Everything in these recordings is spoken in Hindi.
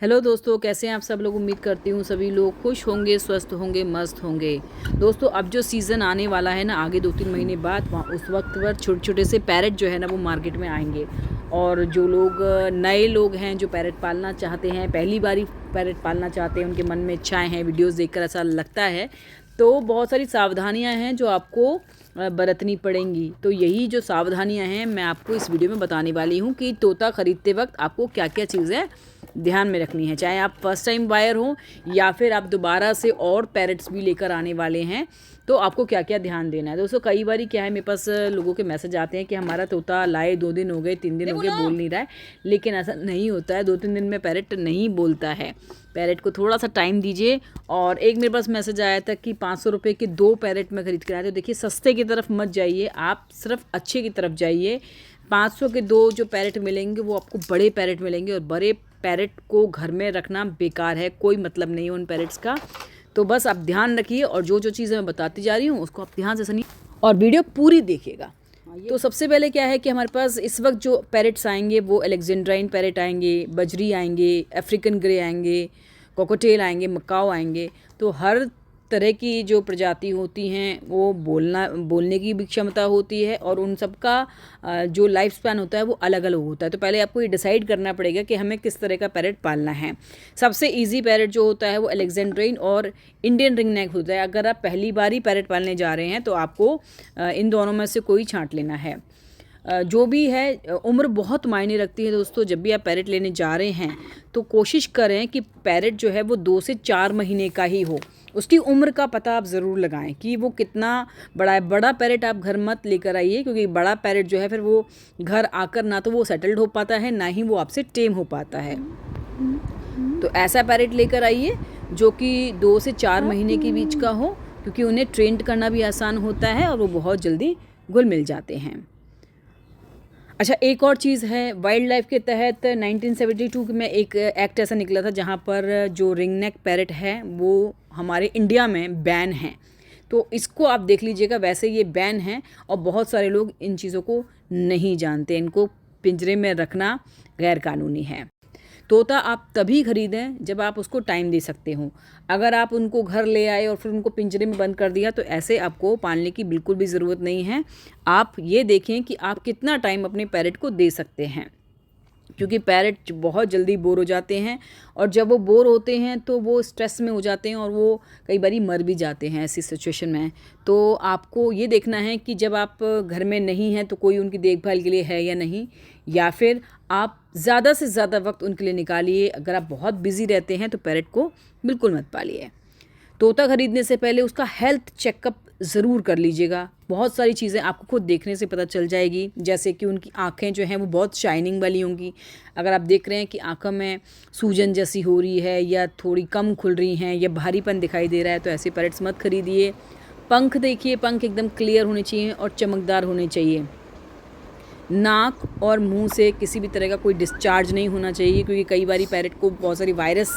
हेलो दोस्तों, कैसे हैं आप सब लोग। उम्मीद करती हूँ सभी लोग खुश होंगे, स्वस्थ होंगे, मस्त होंगे। दोस्तों, अब जो सीज़न आने वाला है ना, आगे 2-3 महीने बाद, वहाँ उस वक्त पर छोटे छोटे से पैरेट जो है ना वो मार्केट में आएंगे। और जो लोग नए लोग हैं जो पैरेट पालना चाहते हैं, पहली बारी पैरेट पालना चाहते हैं, उनके मन में इच्छाएँ हैं, वीडियोज़ देखकर ऐसा लगता है, तो बहुत सारी सावधानियाँ हैं जो आपको बरतनी पड़ेंगी। तो यही जो सावधानियाँ हैं मैं आपको इस वीडियो में बताने वाली हूँ कि तोता ख़रीदते वक्त आपको क्या क्या चीज़ें ध्यान में रखनी है। चाहे आप फर्स्ट टाइम बायर हो या फिर आप दोबारा से और पैरेट्स भी लेकर आने वाले हैं, तो आपको क्या क्या ध्यान देना है। दोस्तों, कई बार क्या है, मेरे पास लोगों के मैसेज आते हैं कि हमारा तोता लाए 2 दिन हो गए, 3 दिन हो गए, बोल नहीं रहा है। लेकिन ऐसा नहीं होता है, 2-3 दिन में पैरेट नहीं बोलता है। पैरेट को थोड़ा सा टाइम दीजिए। और एक मेरे पास मैसेज आया था कि 500 रुपये के 2 पैरेट में ख़रीद कर आए। तो देखिए, सस्ते की तरफ मत जाइए, आप सिर्फ अच्छे की तरफ जाइए। 500 के 2 जो पैरेट मिलेंगे वो आपको बड़े पैरेट मिलेंगे, और बड़े पैरेट को घर में रखना बेकार है, कोई मतलब नहीं है उन पैरेट्स का। तो बस आप ध्यान रखिए, और जो जो चीज़ें मैं बताती जा रही हूँ उसको आप ध्यान से सुनिए और वीडियो पूरी देखिएगा। तो सबसे पहले क्या है कि हमारे पास इस वक्त जो पैरेट्स आएंगे वो अलेक्जेंड्राइन पैरेट आएंगे, बजरी आएंगे, अफ्रीकन ग्रे आएंगे, कोकोटेल आएंगे, मकाओ आएंगे। तो हर तरह की जो प्रजाति होती हैं वो बोलने की भी क्षमता होती है, और उन सब का जो लाइफ स्पैन होता है वो अलग अलग होता है। तो पहले आपको ये डिसाइड करना पड़ेगा कि हमें किस तरह का पैरेट पालना है। सबसे इजी पैरेट जो होता है वो अलेक्जेंड्राइन और इंडियन रिंग नेक होता है। अगर आप पहली बार ही पैरेट पालने जा रहे हैं तो आपको इन दोनों में से कोई छांट लेना है। जो भी है, उम्र बहुत मायने रखती है दोस्तों। जब भी आप पैरेट लेने जा रहे हैं तो कोशिश करें कि पैरेट जो है वो 2 से 4 महीने का ही हो। उसकी उम्र का पता आप ज़रूर लगाएं कि वो कितना बड़ा है। बड़ा पैरेट आप घर मत लेकर आइए, क्योंकि बड़ा पैरेट जो है फिर वो घर आकर ना तो वो सेटल्ड हो पाता है, ना ही वो आपसे टेम हो पाता है। तो ऐसा पैरेट लेकर आइए जो कि 2 से 4 महीने के बीच का हो, क्योंकि उन्हें ट्रेंड करना भी आसान होता है और वो बहुत जल्दी घुल मिल जाते हैं। अच्छा, एक और चीज़ है, वाइल्ड लाइफ के तहत 1972 में एक एक्ट ऐसा निकला था जहाँ पर जो रिंग नेक पैरेट है वो हमारे इंडिया में बैन है। तो इसको आप देख लीजिएगा। वैसे ये बैन है और बहुत सारे लोग इन चीज़ों को नहीं जानते। इनको पिंजरे में रखना गैर कानूनी है। तोता आप तभी ख़रीदें जब आप उसको टाइम दे सकते हो। अगर आप उनको घर ले आए और फिर उनको पिंजरे में बंद कर दिया तो ऐसे आपको पालने की बिल्कुल भी ज़रूरत नहीं है। आप ये देखें कि आप कितना टाइम अपने पैरेट को दे सकते हैं, क्योंकि पैरेट बहुत जल्दी बोर हो जाते हैं, और जब वो बोर होते हैं तो वो स्ट्रेस में हो जाते हैं और वो कई बारी मर भी जाते हैं ऐसी सिचुएशन में। तो आपको ये देखना है कि जब आप घर में नहीं हैं तो कोई उनकी देखभाल के लिए है या नहीं, या फिर आप ज़्यादा से ज़्यादा वक्त उनके लिए निकालिए। अगर आप बहुत बिज़ी रहते हैं तो पैरेट को बिल्कुल मत पालिए। तोता ख़रीदने से पहले उसका हेल्थ चेकअप ज़रूर कर लीजिएगा। बहुत सारी चीज़ें आपको खुद देखने से पता चल जाएगी, जैसे कि उनकी आँखें जो हैं वो बहुत शाइनिंग वाली होंगी। अगर आप देख रहे हैं कि आँखों में सूजन जैसी हो रही है, या थोड़ी कम खुल रही हैं, या भारीपन दिखाई दे रहा है, तो ऐसे पैरेट्स मत ख़रीदिए। पंख देखिए, पंख एकदम क्लियर होने चाहिए और चमकदार होने चाहिए। नाक और मुंह से किसी भी तरह का कोई डिस्चार्ज नहीं होना चाहिए, क्योंकि कई बारी पैरेट को बहुत सारी वायरस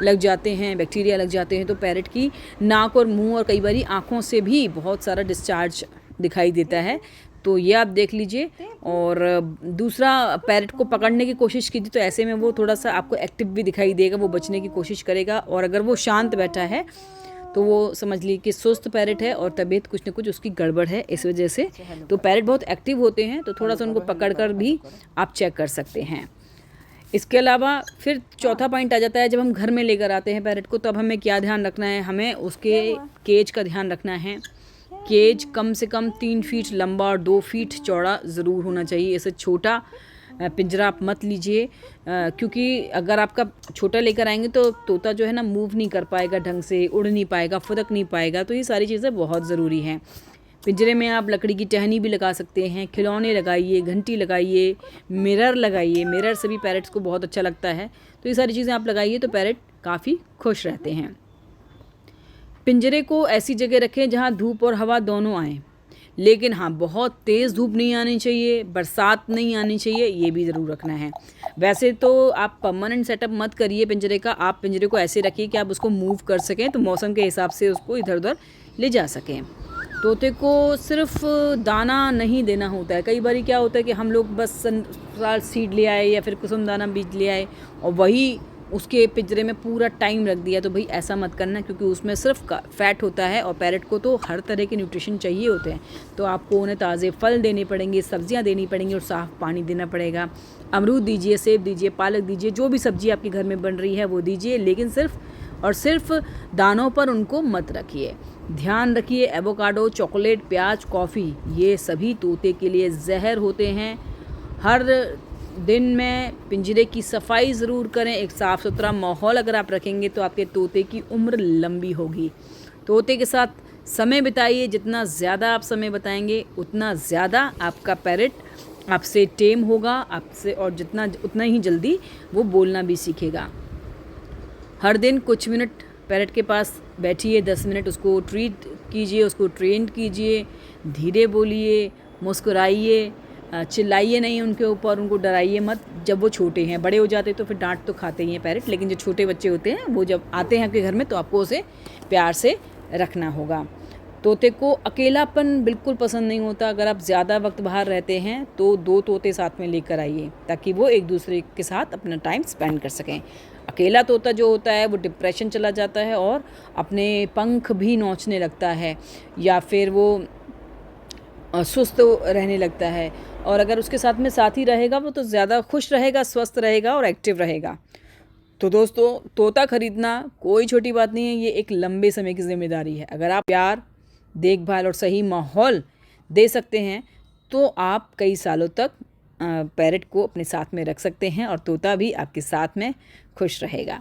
लग जाते हैं, बैक्टीरिया लग जाते हैं। तो पैरेट की नाक और मुंह और कई बारी आँखों से भी बहुत सारा डिस्चार्ज दिखाई देता है। तो ये आप देख लीजिए। और दूसरा, पैरेट को पकड़ने की कोशिश कीजिए तो ऐसे में वो थोड़ा सा आपको एक्टिव भी दिखाई देगा, वो बचने की कोशिश करेगा। और अगर वो शांत बैठा है तो वो समझ लीजिए कि सुस्त पैरेट है और तबीयत कुछ न कुछ उसकी गड़बड़ है इस वजह से। तो पैरेट बहुत एक्टिव होते हैं, तो थोड़ा सा उनको पकड़कर भी आप चेक कर सकते हैं। इसके अलावा फिर चौथा पॉइंट आ जाता है, जब हम घर में लेकर आते हैं पैरेट को तब हमें क्या ध्यान रखना है। हमें उसके केज का ध्यान रखना है। केज कम से कम 3 फीट लंबा और 2 फीट चौड़ा ज़रूर होना चाहिए। इससे छोटा पिंजरा आप मत लीजिए, क्योंकि अगर आपका छोटा लेकर आएंगे तो तोता जो है ना मूव नहीं कर पाएगा ढंग से, उड़ नहीं पाएगा, फुदक नहीं पाएगा। तो ये सारी चीज़ें बहुत ज़रूरी हैं। पिंजरे में आप लकड़ी की टहनी भी लगा सकते हैं, खिलौने लगाइए, घंटी लगाइए, मिरर लगाइए। मिरर से भी पैरेट्स को बहुत अच्छा लगता है। तो ये सारी चीज़ें आप लगाइए तो पैरेट काफ़ी खुश रहते हैं। पिंजरे को ऐसी जगह रखें जहाँ धूप और हवा दोनों आएँ, लेकिन हाँ, बहुत तेज़ धूप नहीं आनी चाहिए, बरसात नहीं आनी चाहिए, ये भी ज़रूर रखना है। वैसे तो आप परमानेंट सेटअप मत करिए पिंजरे का। आप पिंजरे को ऐसे रखिए कि आप उसको मूव कर सकें, तो मौसम के हिसाब से उसको इधर उधर ले जा सकें। तोते को सिर्फ दाना नहीं देना होता है। कई बार क्या होता है कि हम लोग बस सनफ्लावर सीड ले आए या फिर कुसुम दाना बीज ले आए और वही उसके पिंजरे में पूरा टाइम रख दिया, तो भाई ऐसा मत करना, क्योंकि उसमें सिर्फ फैट होता है और पैरेट को तो हर तरह के न्यूट्रिशन चाहिए होते हैं। तो आपको उन्हें ताज़े फल देने पड़ेंगे, सब्जियां देनी पड़ेंगी और साफ़ पानी देना पड़ेगा। अमरूद दीजिए, सेब दीजिए, पालक दीजिए, जो भी सब्जी आपके घर में बन रही है वो दीजिए, लेकिन सिर्फ और सिर्फ दानों पर उनको मत रखिए। ध्यान रखिए, एवोकाडो, चॉकलेट, प्याज, कॉफ़ी, ये सभी तोते के लिए जहर होते हैं। हर दिन में पिंजरे की सफाई ज़रूर करें। एक साफ़ सुथरा माहौल अगर आप रखेंगे तो आपके तोते की उम्र लंबी होगी। तोते के साथ समय बिताइए, जितना ज़्यादा आप समय बिताएंगे उतना ज़्यादा आपका पैरेट आपसे टेम होगा आपसे, और उतना ही जल्दी वो बोलना भी सीखेगा। हर दिन कुछ मिनट पैरेट के पास बैठिए, 10 मिनट उसको ट्रीट कीजिए, उसको ट्रेन कीजिए, धीरे बोलिए, मुस्कुराइए, चिल्लाइए नहीं उनके ऊपर, उनको डराइए मत। जब वो छोटे हैं, बड़े हो जाते तो फिर डांट तो खाते ही हैं पैरेट, लेकिन जो छोटे बच्चे होते हैं वो जब आते हैं आपके घर में तो आपको उसे प्यार से रखना होगा। तोते को अकेलापन बिल्कुल पसंद नहीं होता। अगर आप ज़्यादा वक्त बाहर रहते हैं तो 2 तोते साथ में लेकर आइए, ताकि वो एक दूसरे के साथ अपना टाइम स्पेंड कर सकें। अकेला तोता जो होता है वो डिप्रेशन चला जाता है और अपने पंख भी नोचने लगता है, या फिर वो सुस्त रहने लगता है। और अगर उसके साथ में साथी रहेगा वो तो ज़्यादा खुश रहेगा, स्वस्थ रहेगा और एक्टिव रहेगा। तो दोस्तों, तोता खरीदना कोई छोटी बात नहीं है, ये एक लंबे समय की जिम्मेदारी है। अगर आप प्यार, देखभाल और सही माहौल दे सकते हैं तो आप कई सालों तक पैरेट को अपने साथ में रख सकते हैं और तोता भी आपके साथ में खुश रहेगा।